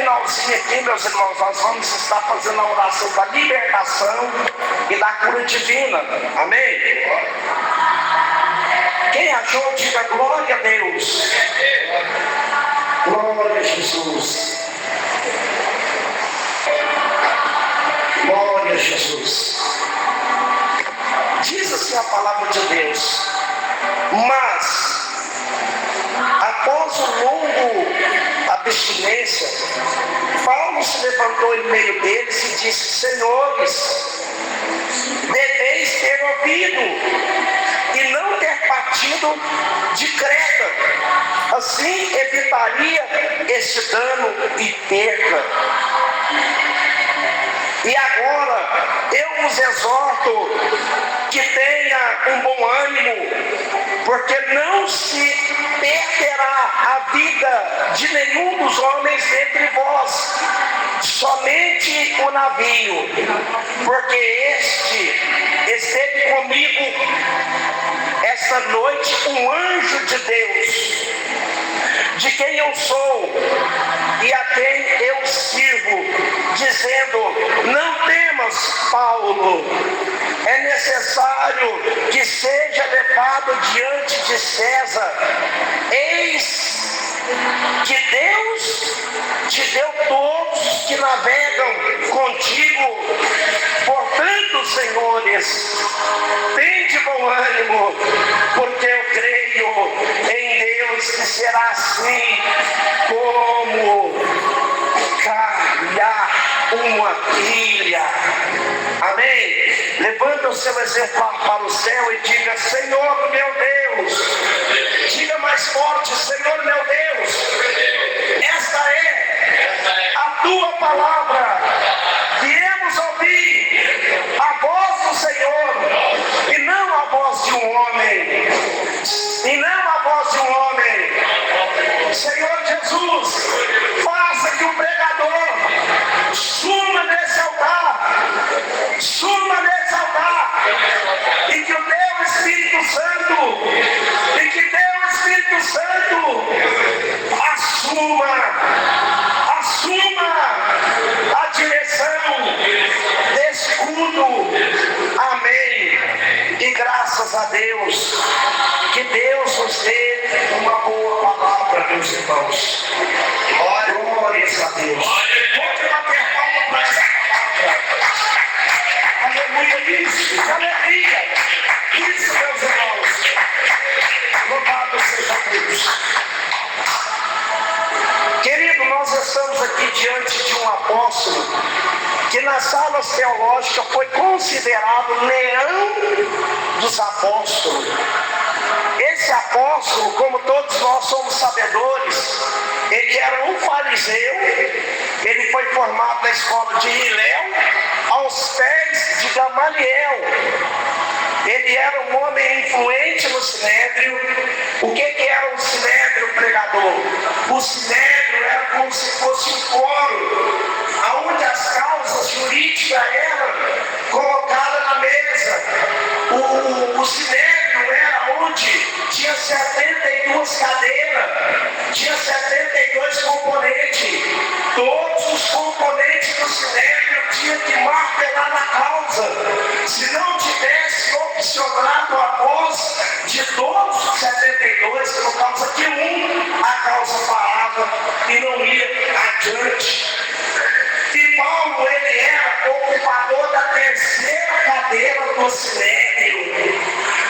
finalzinho aqui, meus irmãos, nós vamos estar fazendo a oração da libertação e da cura divina. Amém? Quem achou, diga glória a Deus. Glória a Jesus. Glória a Jesus. Diz assim a palavra de Deus: mas após um longo abstinência, Paulo se levantou em meio deles e disse: senhores, deveis ter ouvido e não ter partido de Creta, assim evitaria esse dano e perca. E agora eu vos exorto que tenha um bom ânimo, porque não se perderá a vida de nenhum dos homens entre vós, somente o navio, porque este esteve comigo esta noite, um anjo de Deus, de quem eu sou e a quem eu sirvo, dizendo: não temas, Paulo, é necessário que seja levado diante de César. Eis que Deus te deu todos que navegam contigo. Portanto, senhores, tende bom ânimo, porque eu creio em Deus que será assim como calhar uma ilha. Amém? Levanta o seu exemplar para o céu e diga: Senhor meu Deus. Diga mais forte: Senhor meu Deus, esta é a tua palavra. Viemos ouvir a voz do Senhor e não a voz de um homem. E não a voz de um homem. Senhor Jesus, faça que o pregador suma nesse altar. Suma nesse altar. E que o teu Espírito Santo, assuma a direção desse culto. Amém. E graças a Deus, que Deus nos dê uma boa palavra, meus irmãos. Glórias a Deus. Pode bater palma para essa palavra. Aleluia, isso, alegria. Isso, meus irmãos. Louvado seja Deus. Querido, nós estamos aqui diante de um apóstolo que nas salas teológicas foi considerado leão dos apóstolos. Esse apóstolo, como todos nós somos sabedores, ele era um fariseu. Ele foi formado na escola de Hilel, aos pés de Gamaliel. Ele era um homem influente no sinédrio. O que era um sinédrio, pregador? O sinédrio era como se fosse um fórum, onde as causas jurídicas eram colocadas na mesa. O sinédrio era onde tinha 72 cadeiras, tinha 72 componentes. Todos os componentes do sinédrio tinham que martelar na causa. Se não tivesse opcionado a voz de todos os 72, por causa de a causa parava e não ia adiante. E Paulo, ele era ocupador da terceira cadeira do sinédrio.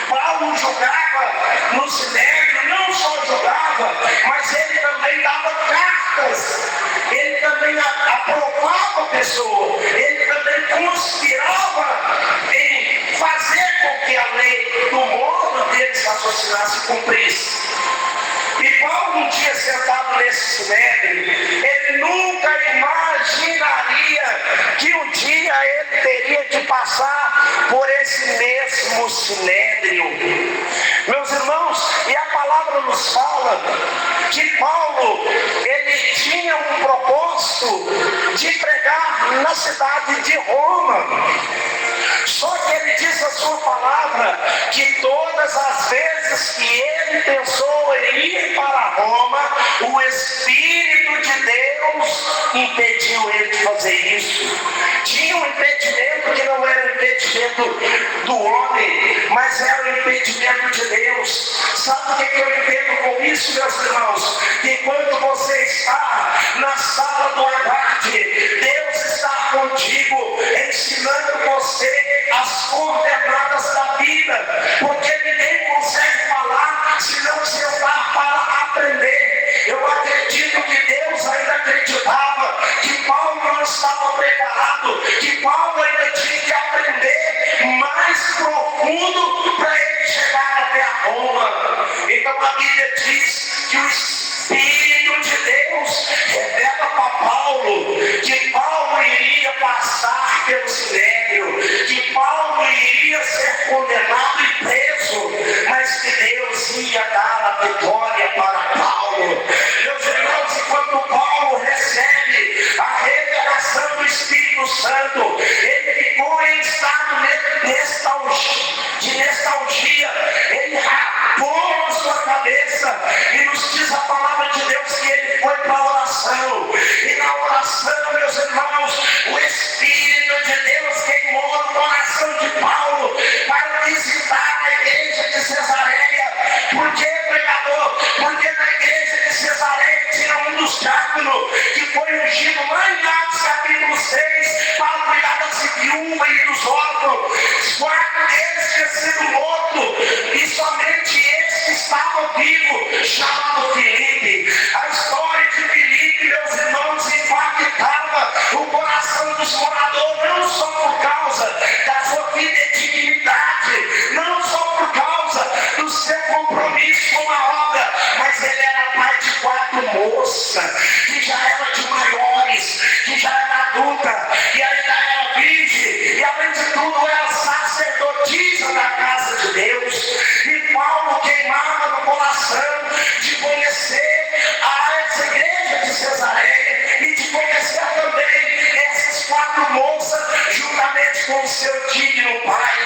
Paulo julgava no sinédrio, não só julgava, mas ele também dava cartas, ele também aprovava a pessoa, ele também conspirava em fazer com que a lei, do modo deles raciocinar, se cumprisse. E Paulo, um dia sentado nesse sinédrio, ele nunca imaginaria que um dia ele teria de passar por esse mesmo sinédrio. Meus irmãos, e a palavra nos fala que Paulo, ele tinha um propósito de pregar na cidade de Roma. Só que ele diz na sua palavra que todas as vezes que ele pensou em ir para Roma, o Espírito de Deus Deus impediu ele de fazer isso. Tinha um impedimento que não era o impedimento do homem, mas era o impedimento de Deus. Sabe o que eu entendo com isso, meus irmãos? Que enquanto você está na sala do abate, Deus está contigo, ensinando você as coordenadas da vida, porque ninguém consegue falar se não sentar para aprender. Eu acredito que Deus ainda acreditava que Paulo não estava preparado, que Paulo ainda tinha que aprender mais profundo para ele chegar até a Roma. Então a Bíblia diz que o Espírito de Deus revela para Paulo que Paulo iria passar pelo sinédrio, que Paulo iria ser condenado e preso, mas que Deus ia dar a vitória para Paulo. Meus irmãos, enquanto Paulo recebe a revelação do Espírito Santo, ele ficou em estado de nostalgia, ele rapou a sua cabeça, e nos diz a palavra de Deus que ele foi para a oração, e na oração, meus irmãos, o Espírito de Deus queimou no coração de Paulo para visitar a igreja de Cesareia. Por que, pregador? Porque na igreja de Cesareia tinha um dos diáconos que foi ungido lá em Atos capítulo 6 para cuidar das viúvas e dos órfãos. 4 deles tinham sido mortos e somente esse estava vivo, chamado Filipe. A história de Filipe, meus irmãos, impactava o coração dos moradores, não só por causa da sua fidedignidade, não só por causa do seu compromisso com a obra, mas ele era pai de 4 moças, que já eram de maiores, que já era adulta, e ainda era virgem, e além de tudo era sacerdotisa da casa de Deus. E Paulo queimava no coração de conhecer essa igreja de Cesareia e de conhecer também essas 4 moças juntamente com o seu digno pai.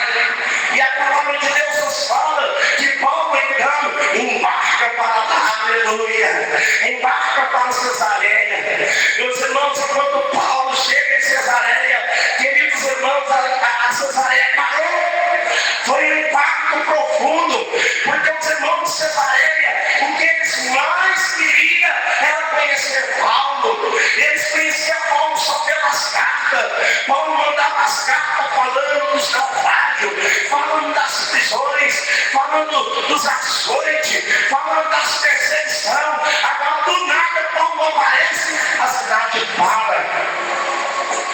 E a palavra de Deus nos fala que Paulo então embarca para lá, aleluia, embarca para Cesareia. Meus irmãos, enquanto Paulo chega em Cesareia, queridos irmãos, a Cesareia parou. Foi um impacto profundo, porque os irmãos de Cesareia, o que eles mais queriam era conhecer Paulo. Eles conheciam Paulo só pelas cartas. Paulo mandava as cartas falando dos naufrágios, falando das prisões, falando dos açoites, falando das perseguições. Agora do nada Paulo aparece, a cidade para.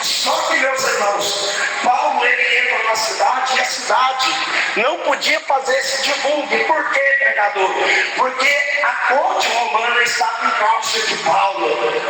Só que, meus irmãos, Paulo ele entra na cidade e a cidade não podia fazer esse divulgue. Por quê, pregador? Porque a corte romana estava em causa de Paulo.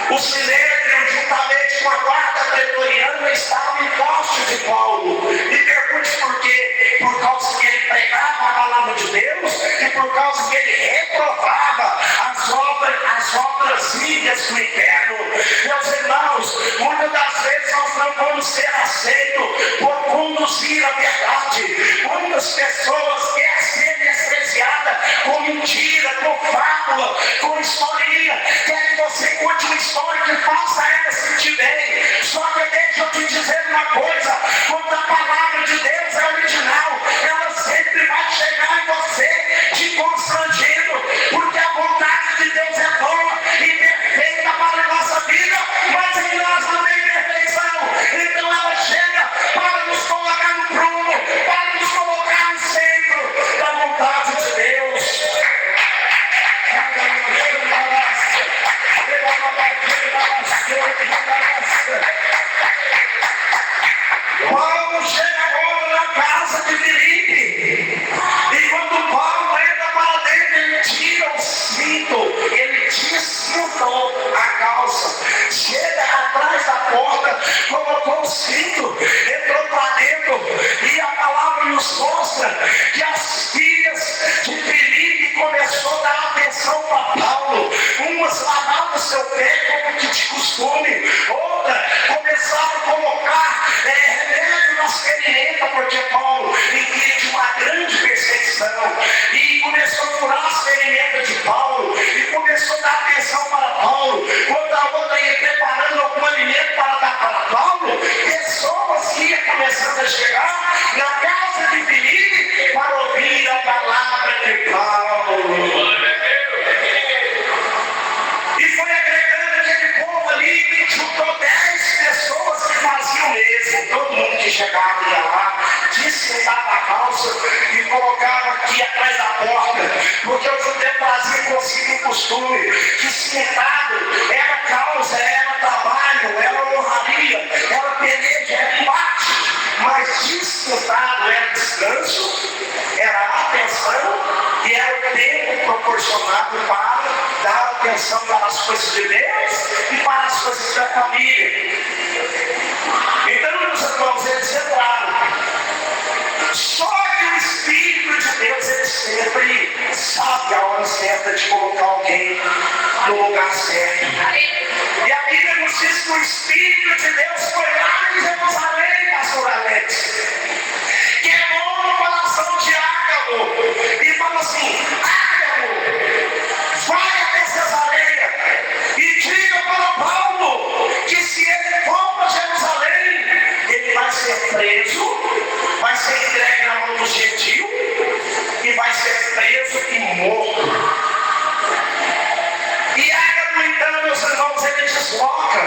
O sinédrio, juntamente com a guarda pretoriana, estava em causa de Paulo. E pergunte por quê? Por causa que ele pregava a palavra de Deus e por causa que ele reprovava as obras ímpias do inferno. Meus irmãos, muitas das vezes nós não vamos ser aceitos por conduzir a verdade. Muitas pessoas querem ser despreciadas com mentira, com fábula, com historinha. Querem que você conte uma história que faça ela sentir bem. Só que deixa eu te dizer uma coisa: quando a palavra de Deus é original, ela sempre vai chegar em você te constrangendo, porque a vontade de Deus é boa e perfeita para a nossa vida, mas em nós não tem perfeição. Então ela chega para nos colocar no prumo, para nos colocar no centro da vontade de Deus. Paulo chega agora na casa de Filipe, e quando Paulo entra para dentro, ele tira o cinto, ele descintou a calça, chega atrás da porta, colocou o cinto, entrou para dentro, e a palavra nos mostra que as filhas de Filipe começou a dar atenção para Paulo. Umas lavavam seu pé como que de costume, outra começou porque o judeu trazia consigo um costume que cimentado era causa, era trabalho, era honraria, era peleja, era embate, mas descimentado era descanso, era atenção e era o tempo proporcionado para dar atenção para as coisas de Deus e para as coisas da família. Então, meus irmãos, eles entraram. Só que o Espírito de Deus, ele sempre sabe a hora certa de colocar alguém no lugar certo. E a Bíblia nos diz que o Espírito de Deus foi lá em Jerusalém, pastor Alex, queimou no coração de Ágabo e falou assim: Ágabo, vai até Cesareia e diga para Paulo que se ele for para Jerusalém, ele vai ser preso, vai ser entregue na mão do gentil e vai ser preso e morto. E Ágabo, então, meus irmãos, ele desloca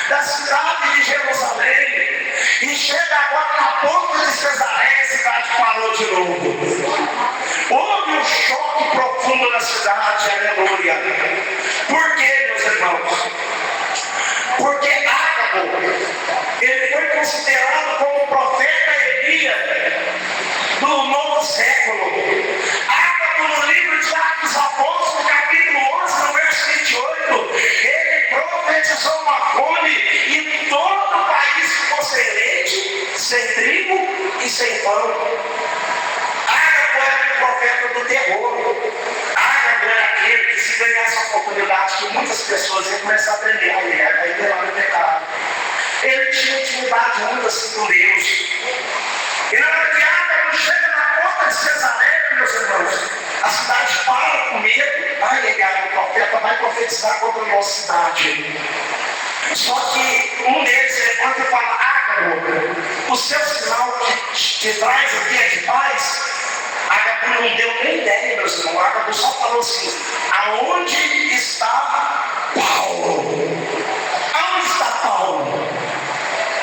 da cidade de Jerusalém e chega agora na ponta de Cesareia. A cidade parou de novo. Houve um choque profundo na cidade, aleluia. Por quê, meus irmãos? Porque Ágabo, ele foi considerado como o profeta Elias do novo século. Ágabo, no livro de Atos dos Apóstolos, capítulo 11, no verso 28, ele profetizou uma fome e todo o país ficou sem leite, sem trigo e sem pão. Ágabo era o profeta do terror. Ágabo era aquele que, se ganhasse a oportunidade, que muitas pessoas iam começar a aprender a mulher, aí levar no pecado. Ele tinha intimidade muito assim com Deus. E na hora que Ágabo chega na porta de Cesareia, meus irmãos, a cidade para com medo. Ai, legal, o profeta vai profetizar contra a nossa cidade. Só que um deles levanta e fala: Ágabo, o seu sinal que te traz aqui é de paz? Ágabo não deu nem ideia, meus irmãos. Ágabo só falou assim: aonde está Paulo? Aonde está Paulo?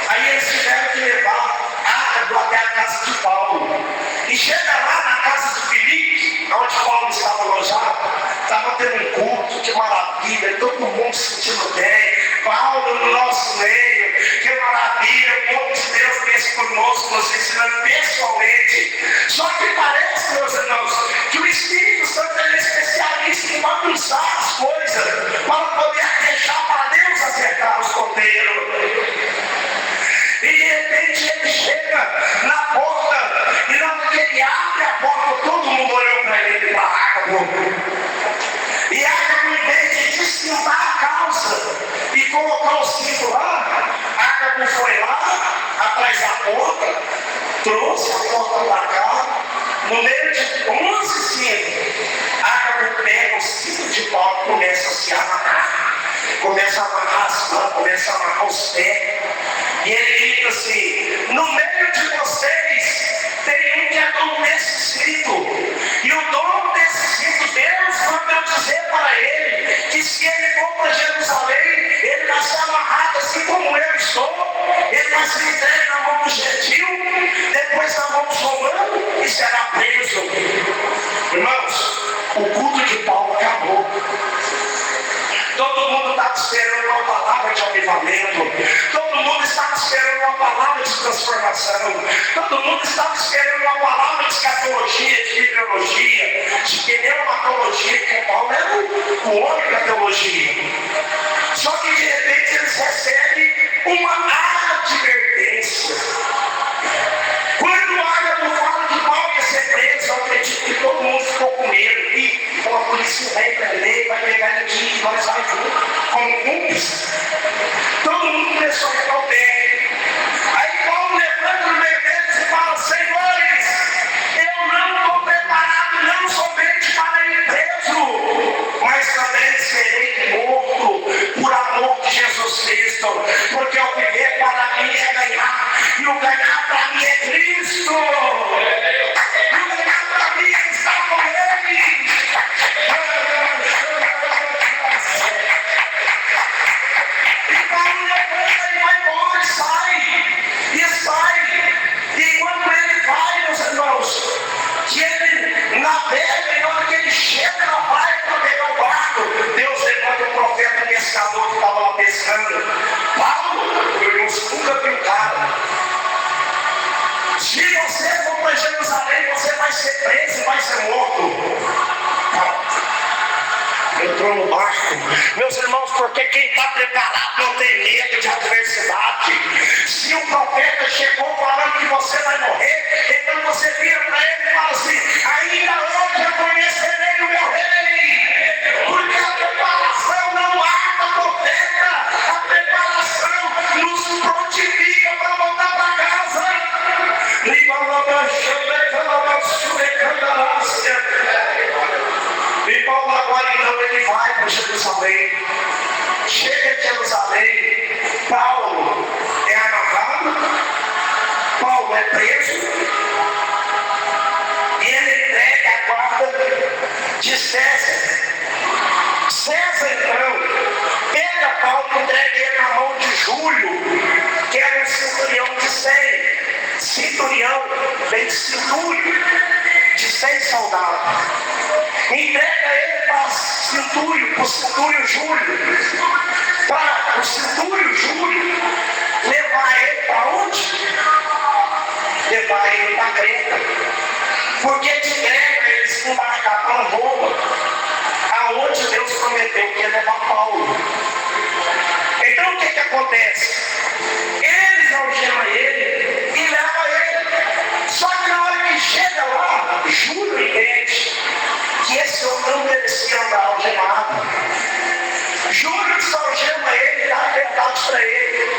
Aí eles tiveram que levar Ágabo até a casa de Paulo. E chega lá na casa de Filipe, onde Paulo estava alojado, estava tendo um culto, que maravilha, todo mundo se sentindo bem. Paulo no nosso meio, que maravilha, o povo de Deus pensa conosco, nos ensinando pessoalmente. Só que parece, meus irmãos, que o Espírito Santo é especialista em bagunçar as coisas, para poder deixar para Deus acertar os ponteiros. E de repente ele chega na porta, e na hora que ele abre a porta, todo mundo olhou para ele e para Ágabo. E Ágabo, em vez de descintar a calça e colocar o cinto lá, Ágabo foi lá, atrás da porta, trouxe a porta para cá, no meio de 11 cintos, Ágabo pega o cinto de Paulo e começa a se amarrar. Começa a amarrar as mãos, começa a amarrar os pés. E ele diz assim: no meio de vocês tem um que é dono desse cinto. E o dono desse cinto, Deus mandou dizer para ele que se ele for para Jerusalém, ele vai ser amarrado assim como eu estou. Ele vai ser entregue na mão do gentil, depois na mão do romano e será preso. Irmãos, o culto de Paulo acabou. Todo mundo estava esperando uma palavra de avivamento. Todo mundo estava esperando uma palavra de transformação. Todo mundo estava esperando uma palavra de escatologia, de bibliologia, de pneumatologia, porque Paulo era o homem da teologia. Só que de repente eles recebem uma advertência. Quando Ágabo fala que Paulo ia ser preso, eu acredito que todo mundo ficou com medo. E a polícia vai prender, vai pegar ele aqui, nós vamos junto, como cúmplices. Todo mundo começou a ficar o pé. Aí Paulo levanta no meio deles e fala: Senhores, eu não estou preparado não somente para ir preso, mas também serei morto por amor de Jesus Cristo, porque o viver para mim é ganhar, e o ganhar para mim é Cristo. E o ganhar para mim é estar com Ele. E Paulo levanta e vai embora, e sai. E quando ele vai, meus irmãos, que ele navega, e na hora que ele chega barco. Meus irmãos, porque quem está preparado não tem medo de adversidade. Se o profeta chegou falando que você vai morrer, então você vira para ele e fala assim: ainda hoje eu conhecerei o meu rei. Porque a preparação não mata o profeta, a preparação nos prontifica para voltar para casa. E Paulo agora então ele vai para Jerusalém. Chega em Jerusalém. Paulo é amarrado, Paulo é preso, e ele entrega a guarda de César. César então pega Paulo e entrega ele na mão de Júlio, que era um centurião de 100. Centurião vem de centúrio, de 100 soldados. Entrega ele para o centúrio Júlio, para o centúrio Júlio levar ele para onde? Levar ele para Creta, porque de Creta eles embarcaram para Roma, aonde Deus prometeu que ia levar Paulo. Então o que acontece? Eles algemam ele e levam ele. Só que na hora que chega lá, Júlio entende que esse homem não merecia andar algemado. Júlio desalgema ele e dá a verdade para ele.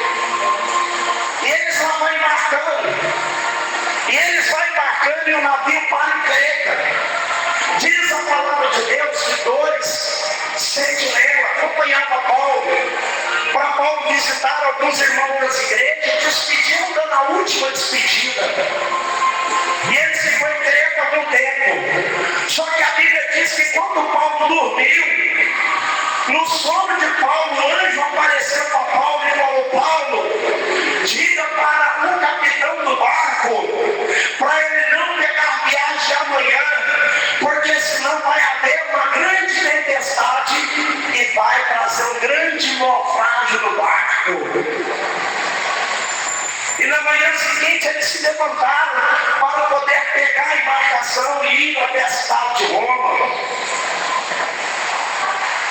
E eles lá vão embarcando. E eles vão embarcando e o navio para em Creta. Diz a palavra de Deus que 2 sentinelas acompanhavam Paulo, para Paulo visitar alguns irmãos das igrejas e despediram, dando a última despedida. E eles ficou em Creta algum tempo. Só que a Bíblia diz que quando Paulo dormiu, no sono de Paulo, o anjo apareceu para Paulo e falou: Paulo, diga para o capitão do barco para ele não pegar viagem amanhã, porque senão vai haver uma grande tempestade e vai trazer um grande naufrágio no barco. E na manhã seguinte eles se levantaram para poder pegar a embarcação e ir até a cidade de Roma.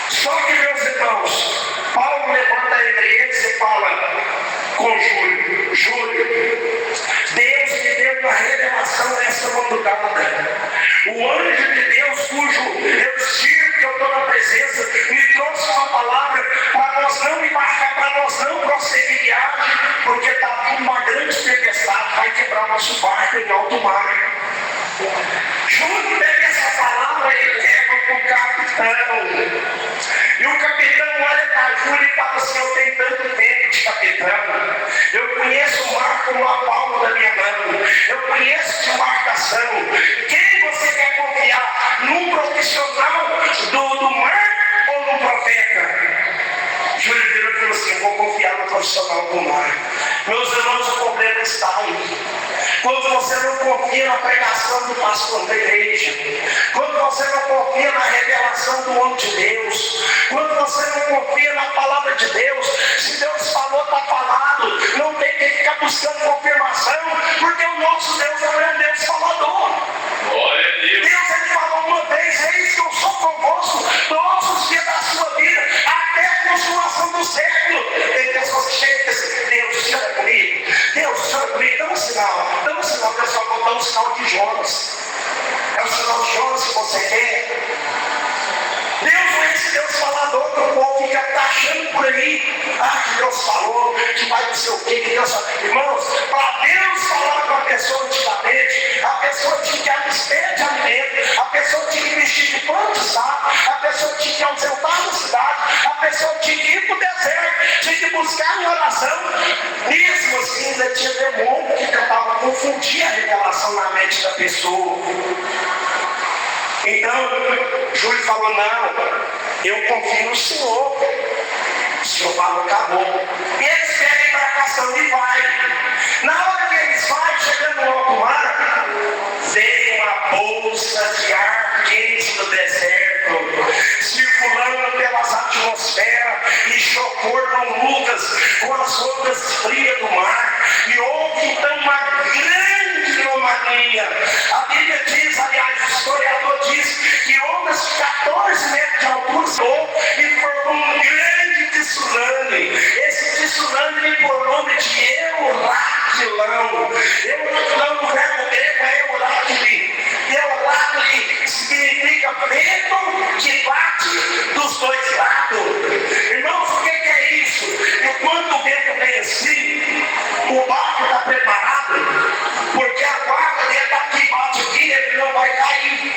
Só que, meus irmãos, Paulo levanta entre eles e fala com Júlio: Júlio, Deus me deu uma revelação nessa madrugada. O anjo de Deus, cujo eu sirvo, que eu estou na presença, me trouxe uma palavra para nós não embarcar, para nós não prosseguir viagem, porque está vindo uma grande tempestade, vai quebrar nosso barco em alto mar. Júlio pega essa palavra e leva para o capitão. E o capitão olha para Júlio e fala assim: eu tenho tanto tempo de capitão, eu conheço o mar como a palma da minha mão, eu conheço de embarcação. Quem você quer confiar? Num profissional do mar ou num profeta? Júlio virou e falou assim: eu vou confiar no profissional do mar. Meus irmãos, o problema está aí. Quando você não confia na pregação do pastor da igreja, quando você não confia na revelação do homem de Deus, quando você não confia na palavra de Deus, se Deus falou, está falado, não tem que ficar buscando confirmação, porque o nosso Deus não é um Deus falador. Glória a Deus. Deus, ele falou uma vez: eis que eu sou convosco todos os dias da sua vida, até a consumação do século. Tem pessoas que chegam e dizem: Deus, o Senhor é comigo, Deus, o Senhor é comigo. Dá um sinal, pessoal, vou dar um sinal de Jonas. É o sinal de Jonas que você quer? Deus não é esse Deus falador que o povo fica achando por aí. Que Deus falou, que vai não sei o que Deus falou. Irmãos, para Deus falar com a pessoa antigamente, a pessoa tinha que abster de alimento, a pessoa tinha que vestir de pano de saco, a pessoa tinha que ausentar na cidade, a pessoa tinha que ir para o deserto, tinha que buscar em oração. Mesmo assim, ainda tinha demônio que tentava confundir a revelação na mente da pessoa. Então, Júlio falou: não, eu confio no Senhor. O Senhor falou, acabou. E eles pegam a embarcação e vai. Na hora que eles vão, chegando no alto mar, vem uma bolsa de ar quente do deserto, circulando pelas atmosferas, e chocou irmão Lucas com as ondas frias do mar. E houve então uma grande romania. A Bíblia diz, aliás, o historiador diz, que ondas de 14 metros de altura e tsunami. Esse tsunami me por nome de Euraquilão. Euraquilão no verbo grego é Euráquili. Euráquili significa vento que bate dos dois lados. Irmãos, o que é isso? E quando o vento vem assim, o barco está preparado, porque a guarda dele está aqui, bate aqui, ele não vai cair.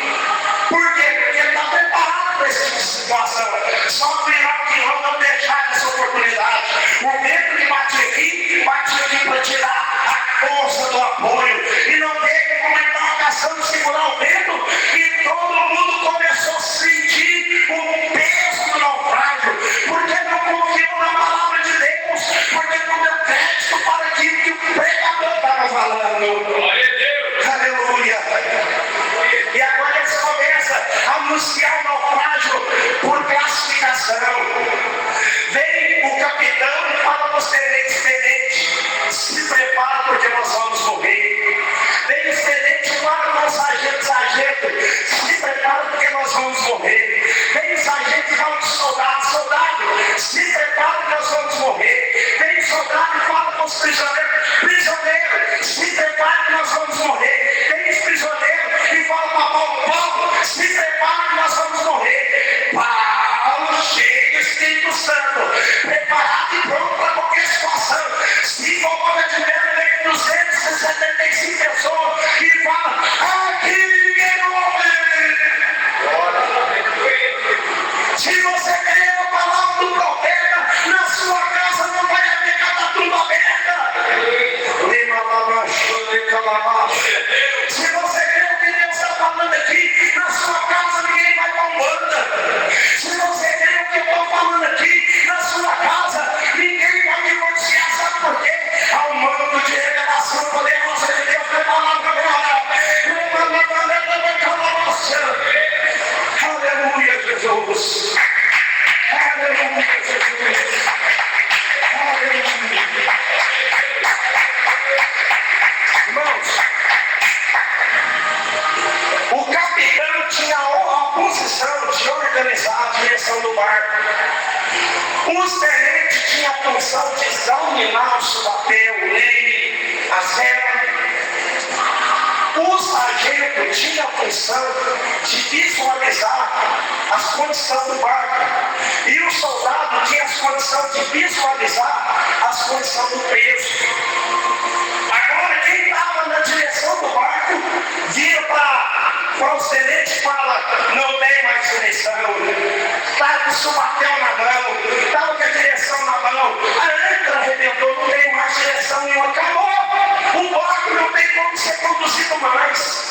Por quê? Porque ele está preparado para esse tipo de situação. Só que o Iraquilão não deixar essa oportunidade. O vento que bate aqui para tirar a força do apoio. E não teve como a embarcação segurar o vento, e todo mundo começou a sentir o peso do naufrágio, porque não confiou na palavra de Deus, porque não deu crédito para aquilo que o pregador estava falando. Glória a Deus. Aleluia. E agora eles começam a anunciar o naufrágio por classificação. Vem o capitão e fala para os tenentes: se prepara porque nós vamos morrer. Vem os tenentes e fala para o sargento: se prepara porque nós vamos morrer. Vem o sargento e fala para o soldado: se prepara porque nós vamos morrer. Vem o soldado e fala para os prisioneiros: se prepara porque nós vamos morrer. Vem os prisioneiros e fala para Paulo: se prepara porque nós vamos morrer. Paulo, cheio do Espírito Santo, preparado e pronto para qualquer situação. Se coloca de pé no meio de 275 pessoas e fala: aqui ninguém morre. Se você crê na palavra do profeta, na sua casa não vai haver catatumba aberta. Se você crê o que Deus está falando aqui, na sua casa ninguém vai para Umbanda. Se você crê o que eu estou falando aqui, na sua casa ninguém vai divorciar. Sabe por quê? Há um manto de revelação poderosa de Deus na palavra agora. Aleluia, Jesus. Aleluia, Jesus. Aleluia. Irmãos, o capitão tinha a posição de organizar a direção do barco. Os tenentes tinham a função de examinar o seu papel, o leme, a cela. O sargento tinha a função de visualizar as condições do barco. E o soldado tinha a condição de visualizar as condições do peso. Agora, quem estava na direção do barco vira para os tenentes e fala: não tem mais direção. Está com o subatel na mão, está com a direção na mão, a âncora arrebentou, não tem mais direção nenhuma, acabou. O barco não tem como ser conduzido mais.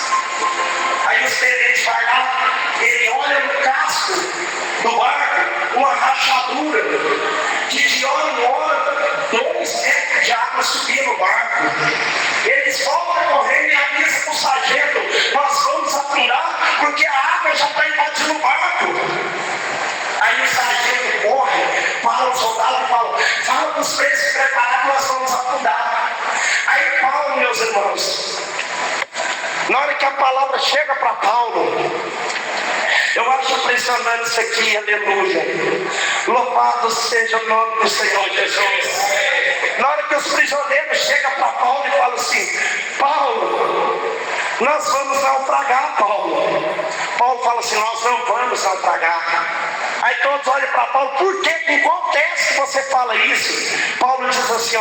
Aí os tenentes vai lá, ele olha no casco do barco, uma rachadura, que de hora em hora 2 metros de água subia no barco. Eles voltam correndo e avisam para o sargento: nós vamos afundar porque a água já está invadindo o barco. Aí o sargento corre, fala o soldado e fala para os presos se preparar que nós vamos afundar. Aí Paulo, meus irmãos, na hora que a palavra chega para Paulo, eu acho impressionante isso aqui, aleluia. Louvado seja o nome do Senhor Jesus. Na hora que os prisioneiros chegam para Paulo e falam assim: Paulo, nós vamos naufragar, Paulo. Paulo fala assim: nós não vamos naufragar. Aí todos olham para Paulo: por quê? Em qual texto você fala isso? Paulo diz assim,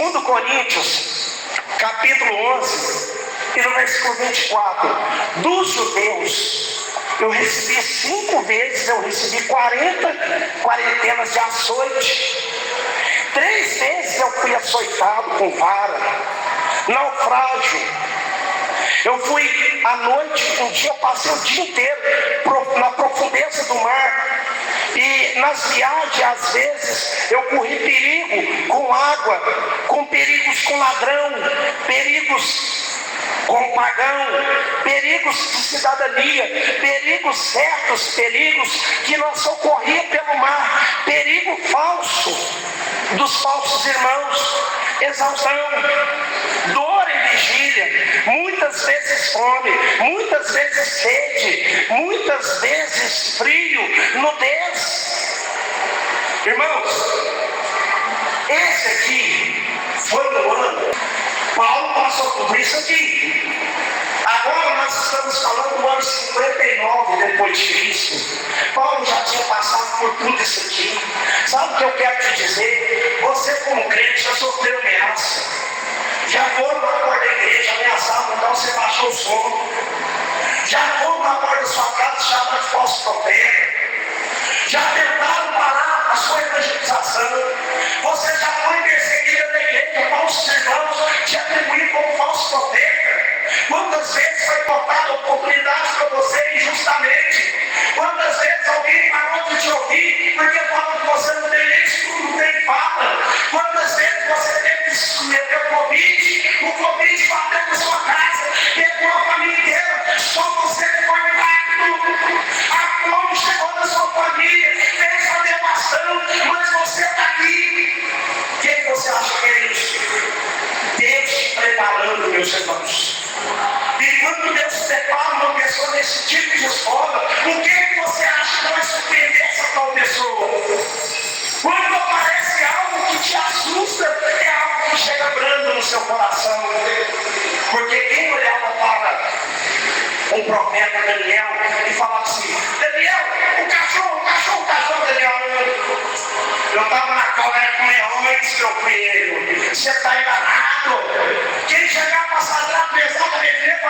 2 Coríntios, capítulo 11, e no versículo 24: dos judeus eu recebi 5 vezes, eu recebi 40 quarentenas de açoite. 3 vezes eu fui açoitado com vara. Naufrágio. Eu fui à noite, um dia eu passei o dia inteiro na profundeza do mar. E nas viagens, às vezes, eu corri perigo com água, com perigos com ladrão, perigos com pagão, perigos de cidadania, perigos certos, perigos que não socorria pelo mar, perigo falso dos falsos irmãos, exaustão, dor em vigília, muitas vezes fome, muitas vezes sede, muitas vezes frio, nudez. Irmãos, esse aqui foi no ano. Paulo passou por isso aqui. Agora nós estamos falando do ano 59 depois de Cristo. Paulo já tinha passado por tudo isso aqui. Sabe o que eu quero te dizer? Você como crente já sofreu ameaça. Já foram na porta da igreja ameaçar, então você baixou o som. Já foram na porta da sua casa chamar de falso profeta. Já tentaram parar a sua evangelização. Você já foi perseguida da igreja, falsos irmãos te atribuíram como falso profeta. Quantas vezes foi cortada a oportunidade para você injustamente? Quantas vezes alguém parou de te ouvir porque fala que você não tem nem estudo, não tem fala? Quantas vezes você teve que submeter o Covid bateu na sua casa, pegou a família inteira, só você que foi impacto. A fome chegou na sua família, fez uma devastação, mas você está aqui. Quem você acha que é isso? Deus te preparando, meus irmãos. E quando Deus prepara uma pessoa nesse tipo de escola, o que você acha que vai surpreender essa tal pessoa? Quando aparece algo que te assusta, é algo que chega brando no seu coração. Porque quem olhava para um profeta Daniel e falava assim: Daniel, o cachorro, Daniel. Eu estava na colera com leões, meu filho. Você está enganado. Quem chegar para Sadraque, Mesaque, Abednego,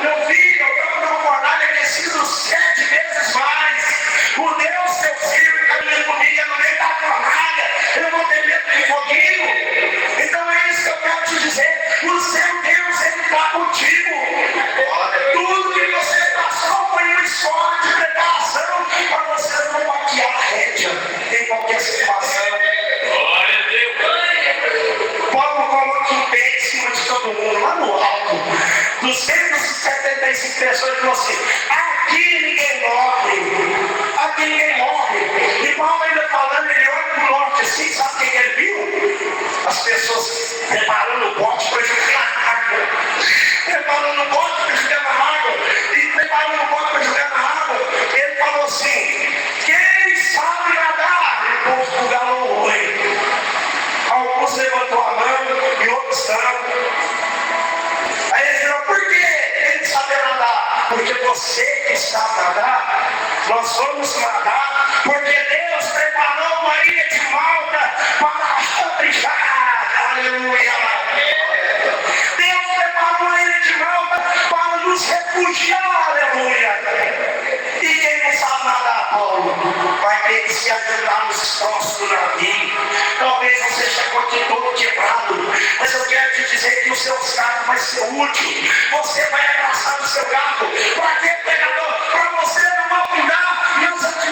meu filho, eu estava na fornalha aquecido 7 vezes mais. O Deus, seu filho, caminhando comigo no meio da fornalha. Eu não tenho medo de foguinho. Então é isso que eu quero te dizer. O seu Deus, Ele está contigo. Tudo que você passou foi uma escola de preparação para você não maquiar a rédea em qualquer situação. Paulo coloca um pé em cima de todo mundo, lá no alto. 275 pessoas falou assim: aqui ninguém morre. E Paulo ainda falando, ele olha para o norte assim, sabe quem ele viu? As pessoas preparando o bote para jogar na água. Preparando o bote para jogar na água. E preparando o bote para jogar na água. Ele falou assim: quem sabe nadar? E o povo bugalou o olho. Alguns levantou a mão e outros não. Aí ele falou: por que ele sabe nadar? Porque você que sabe nadar, nós vamos nadar, porque Deus preparou uma ilha de Malta para brincar. Aleluia! Deus preparou uma ilha de Malta para nos refugiar. Aleluia! E quem não sabe nadar, Paulo, vai ter que se ajudar nos troços do navio. Talvez você chegou aqui todo quebrado, mas eu quero te dizer que o seu gato vai ser útil. Você vai abraçar o seu gato. Para que, pregador? Para você não afundar nas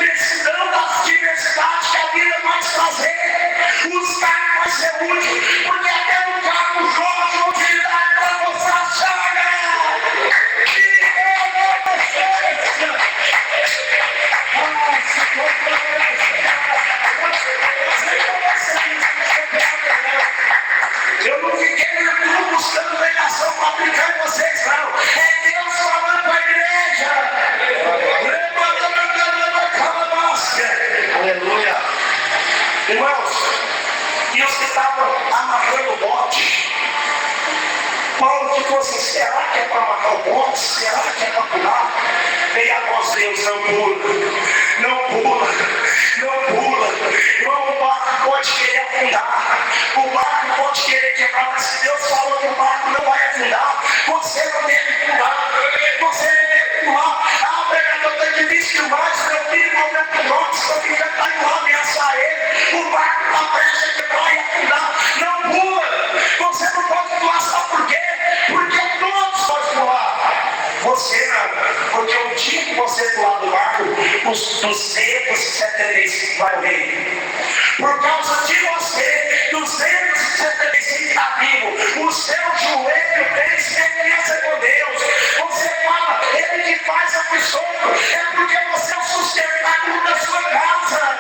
diversidades que a vida vai te trazer. Os gatos vão ser úteis, porque até no gato joga utilidade para mostrar a chaga. Eu não fiquei no YouTube buscando pregação para aplicar em vocês, não. É Deus falando para a igreja. Aleluia. Irmãos, e os que estavam amarrando o bote, Paulo ficou assim: será que é para amarrar o bote? Será que é para pular? Veio a voz de Deus: não pula. Irmão, o barco pode querer afundar, o barco pode querer quebrar, mas se Deus falou que o barco não vai afundar, você não deve pular. Ah, pregador, está difícil demais, meu filho não é pro norte, só fica indo lá ameaçar ele, o barco está prestes a quebrar e afundar. Não pula, você não pode pular, sabe por quê? Porque todos podem pular. Você não, porque o dia que você pular do barco, os 275 vai ver. Por causa de você, 275 está vivo. O seu joelho tem experiência com Deus. Você fala: Ele que faz a pessoa, é porque você é o sustentáculo da sua casa.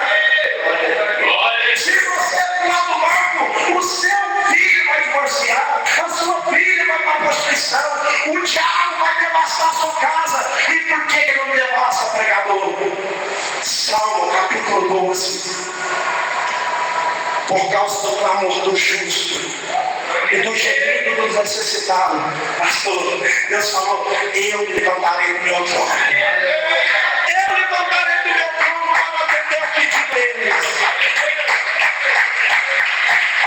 Se você pular do barco, o seu filho vai divorciar, a sua filha vai para a prostituição, o diabo vai devastar a sua casa. E por que ele não devasta, pregador? Salmo capítulo 12. Por causa do clamor do justo e do gemido dos necessitados, pastor, Deus falou: eu levantarei do meu trono. Eu levantarei do meu trono para atender o pedido deles.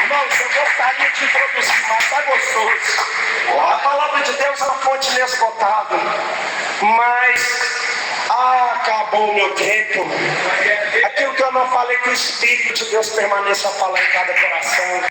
Irmãos, eu gostaria de introduzir, mas está gostoso. A palavra de Deus é uma fonte inesgotável. Mas acabou o meu tempo. Aquilo que eu não falei, que o Espírito de Deus permaneça a falar em cada coração.